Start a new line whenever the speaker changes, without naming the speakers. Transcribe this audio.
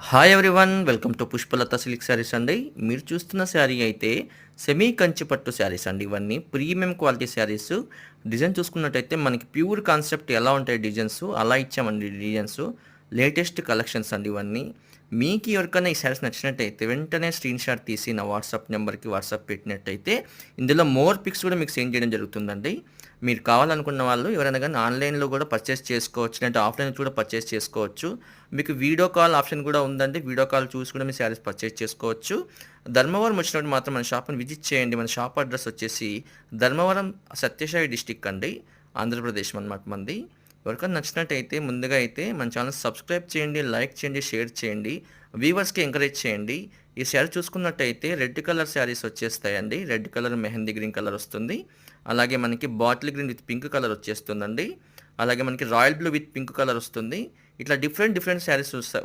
Hi everyone welcome to Pushpalatha silk saris అండి. మీరు చూస్తున్న శారీ అయితే సెమీ కంచి పట్టు శారీస్ అండి. ఇవన్నీ ప్రీమియం క్వాలిటీ శారీస్. డిజైన్ చూసుకున్నట్టయితే మనకి ప్యూర్ కాన్సెప్ట్ ఎలా ఉంటాయి డిజైన్స్ అలా ఇచ్చామండి డిజైన్స్. లేటెస్ట్ కలెక్షన్స్ అండి ఇవన్నీ. మీకు ఎవరికైనా ఈ శారీస్ నచ్చినట్టయితే వెంటనే స్క్రీన్ షాట్ తీసి నా వాట్సాప్ నెంబర్కి వాట్సాప్ పెట్టినట్టయితే ఇందులో మోర్ పిక్స్ కూడా మీకు సెండ్ చేయడం జరుగుతుందండి. మీరు కావాలనుకున్న వాళ్ళు ఎవరైనా కానీ ఆన్లైన్లో కూడా పర్చేస్ చేసుకోవచ్చు, లేదంటే ఆఫ్లైన్ కూడా పర్చేస్ చేసుకోవచ్చు. మీకు వీడియో కాల్ ఆప్షన్ కూడా ఉందండి. వీడియో కాల్ చూసి కూడా మీ శారీస్ పర్చేస్ చేసుకోవచ్చు. ధర్మవరం వచ్చినప్పుడు మాత్రం మన షాప్ని విజిట్ చేయండి. మన షాప్ అడ్రస్ వచ్చేసి ధర్మవరం సత్యసాయి డిస్టిక్ అండి, ఆంధ్రప్రదేశ్ అన్నమాట మంది. ఎవరికైనా నచ్చినట్టయితే ముందుగా అయితే మన ఛానల్ సబ్స్క్రైబ్ చేయండి, లైక్ చేయండి, షేర్ చేయండి, వ్యూవర్స్కి ఎంకరేజ్ చేయండి. ఈ శారీ చూసుకున్నట్టయితే రెడ్ కలర్ శారీస్ వచ్చేస్తాయండి. Red colour, mehndi green colour వస్తుంది. అలాగే మనకి bottle green with pink colour వచ్చేస్తుందండి. అలాగే మనకి royal blue with pink colour వస్తుంది. ఇట్లా డిఫరెంట్ శారీస్ వచ్చినాయి.